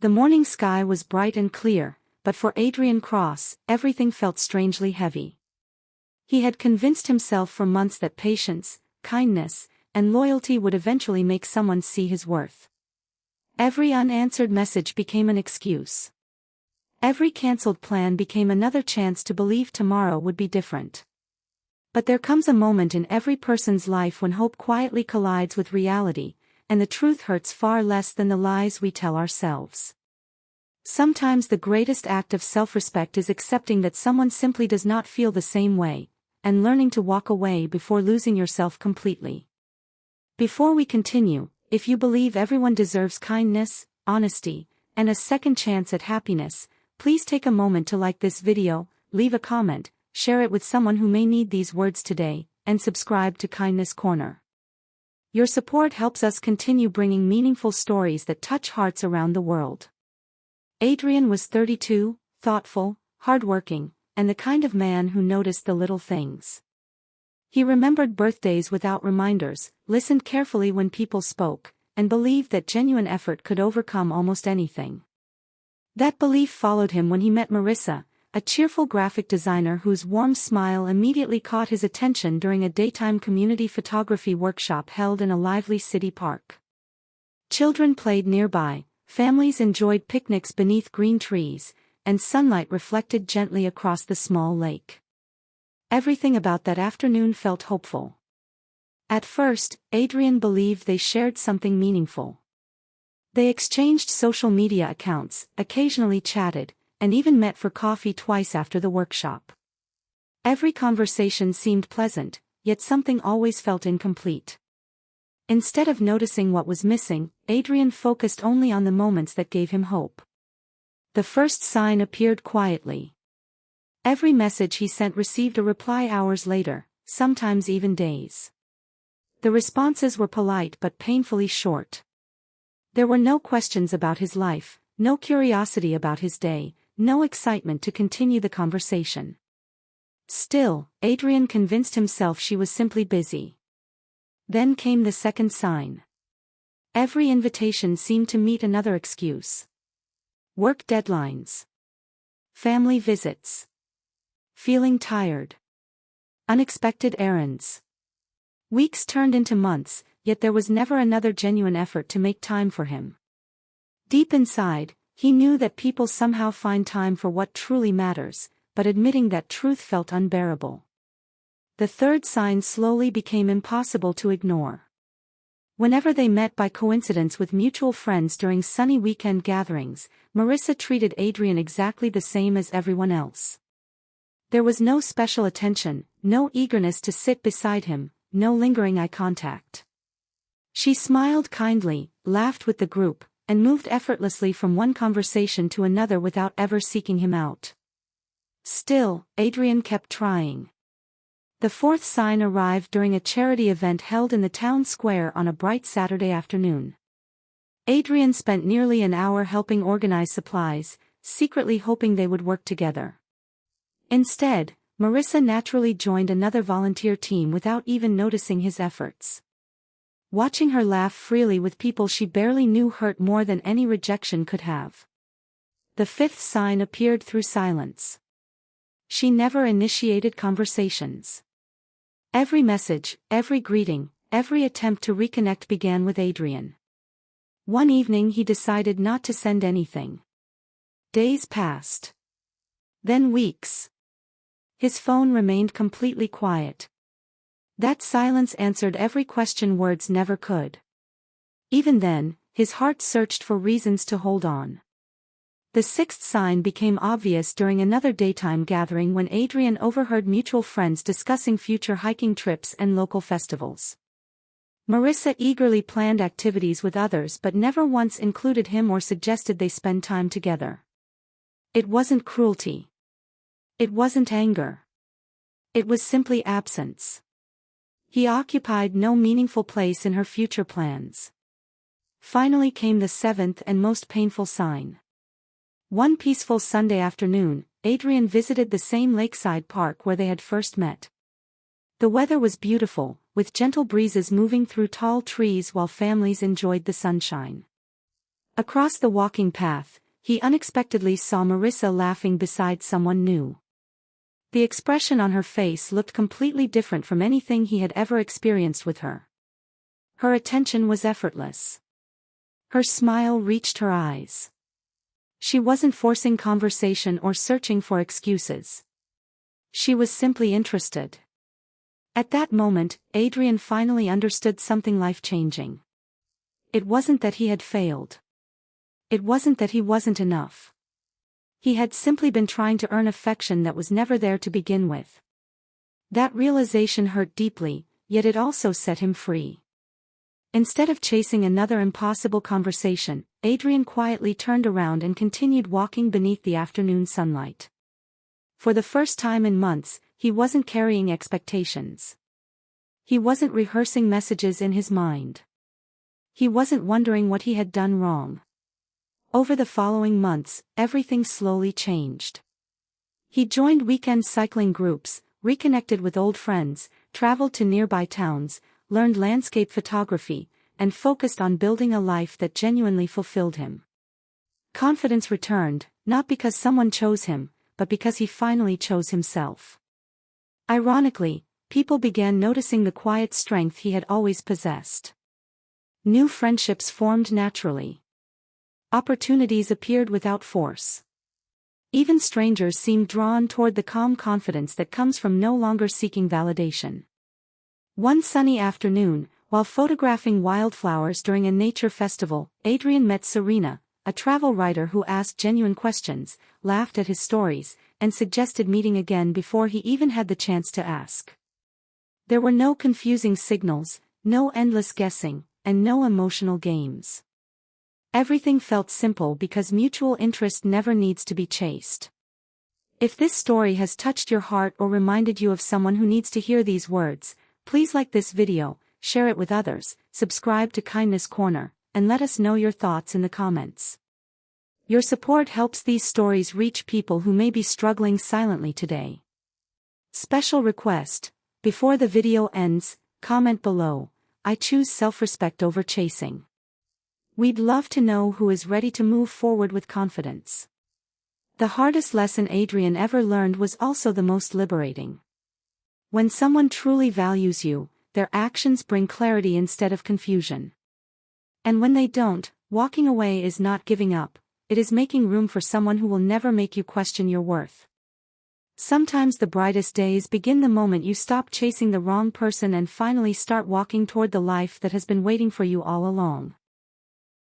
The morning sky was bright and clear, but for Adrian Cross, everything felt strangely heavy. He had convinced himself for months that patience, kindness, and loyalty would eventually make someone see his worth. Every unanswered message became an excuse. Every cancelled plan became another chance to believe tomorrow would be different. But there comes a moment in every person's life when hope quietly collides with reality, and the truth hurts far less than the lies we tell ourselves. Sometimes the greatest act of self-respect is accepting that someone simply does not feel the same way, and learning to walk away before losing yourself completely. Before we continue, if you believe everyone deserves kindness, honesty, and a second chance at happiness, please take a moment to like this video, leave a comment, share it with someone who may need these words today, and subscribe to Kindness Corner. Your support helps us continue bringing meaningful stories that touch hearts around the world. Adrian was 32, thoughtful, hardworking, and the kind of man who noticed the little things. He remembered birthdays without reminders, listened carefully when people spoke, and believed that genuine effort could overcome almost anything. That belief followed him when he met Marissa, a cheerful graphic designer whose warm smile immediately caught his attention during a daytime community photography workshop held in a lively city park. Children played nearby, families enjoyed picnics beneath green trees, and sunlight reflected gently across the small lake. Everything about that afternoon felt hopeful. At first, Adrian believed they shared something meaningful. They exchanged social media accounts, occasionally chatted, and even met for coffee twice after the workshop. Every conversation seemed pleasant, yet something always felt incomplete. Instead of noticing what was missing, Adrian focused only on the moments that gave him hope. The first sign appeared quietly. Every message he sent received a reply hours later, sometimes even days. The responses were polite but painfully short. There were no questions about his life, no curiosity about his day, no excitement to continue the conversation. Still, Adrian convinced himself she was simply busy. Then came the second sign. Every invitation seemed to meet another excuse. Work deadlines. Family visits. Feeling tired. Unexpected errands. Weeks turned into months, yet there was never another genuine effort to make time for him. Deep inside, he knew that people somehow find time for what truly matters, but admitting that truth felt unbearable. The third sign slowly became impossible to ignore. Whenever they met by coincidence with mutual friends during sunny weekend gatherings, Marissa treated Adrian exactly the same as everyone else. There was no special attention, no eagerness to sit beside him, no lingering eye contact. She smiled kindly, laughed with the group, and moved effortlessly from one conversation to another without ever seeking him out. Still, Adrian kept trying. The fourth sign arrived during a charity event held in the town square on a bright Saturday afternoon. Adrian spent nearly an hour helping organize supplies, secretly hoping they would work together. Instead, Marissa naturally joined another volunteer team without even noticing his efforts. Watching her laugh freely with people she barely knew hurt more than any rejection could have. The fifth sign appeared through silence. She never initiated conversations. Every message, every greeting, every attempt to reconnect began with Adrian. One evening he decided not to send anything. Days passed. Then weeks. His phone remained completely quiet. That silence answered every question words never could. Even then, his heart searched for reasons to hold on. The sixth sign became obvious during another daytime gathering when Adrian overheard mutual friends discussing future hiking trips and local festivals. Marissa eagerly planned activities with others but never once included him or suggested they spend time together. It wasn't cruelty. It wasn't anger. It was simply absence. He occupied no meaningful place in her future plans. Finally came the seventh and most painful sign. One peaceful Sunday afternoon, Adrian visited the same lakeside park where they had first met. The weather was beautiful, with gentle breezes moving through tall trees while families enjoyed the sunshine. Across the walking path, he unexpectedly saw Marissa laughing beside someone new. The expression on her face looked completely different from anything he had ever experienced with her. Her attention was effortless. Her smile reached her eyes. She wasn't forcing conversation or searching for excuses. She was simply interested. At that moment, Adrian finally understood something life-changing. It wasn't that he had failed. It wasn't that he wasn't enough. He had simply been trying to earn affection that was never there to begin with. That realization hurt deeply, yet it also set him free. Instead of chasing another impossible conversation, Adrian quietly turned around and continued walking beneath the afternoon sunlight. For the first time in months, he wasn't carrying expectations. He wasn't rehearsing messages in his mind. He wasn't wondering what he had done wrong. Over the following months, everything slowly changed. He joined weekend cycling groups, reconnected with old friends, traveled to nearby towns, learned landscape photography, and focused on building a life that genuinely fulfilled him. Confidence returned, not because someone chose him, but because he finally chose himself. Ironically, people began noticing the quiet strength he had always possessed. New friendships formed naturally. Opportunities appeared without force. Even strangers seemed drawn toward the calm confidence that comes from no longer seeking validation. One sunny afternoon, while photographing wildflowers during a nature festival, Adrian met Serena, a travel writer who asked genuine questions, laughed at his stories, and suggested meeting again before he even had the chance to ask. There were no confusing signals, no endless guessing, and no emotional games. Everything felt simple because mutual interest never needs to be chased. If this story has touched your heart or reminded you of someone who needs to hear these words, please like this video, share it with others, subscribe to Kindness Corner, and let us know your thoughts in the comments. Your support helps these stories reach people who may be struggling silently today. Special request: before the video ends, comment below, "I choose self-respect over chasing." We'd love to know who is ready to move forward with confidence. The hardest lesson Adrian ever learned was also the most liberating. When someone truly values you, their actions bring clarity instead of confusion. And when they don't, walking away is not giving up, it is making room for someone who will never make you question your worth. Sometimes the brightest days begin the moment you stop chasing the wrong person and finally start walking toward the life that has been waiting for you all along.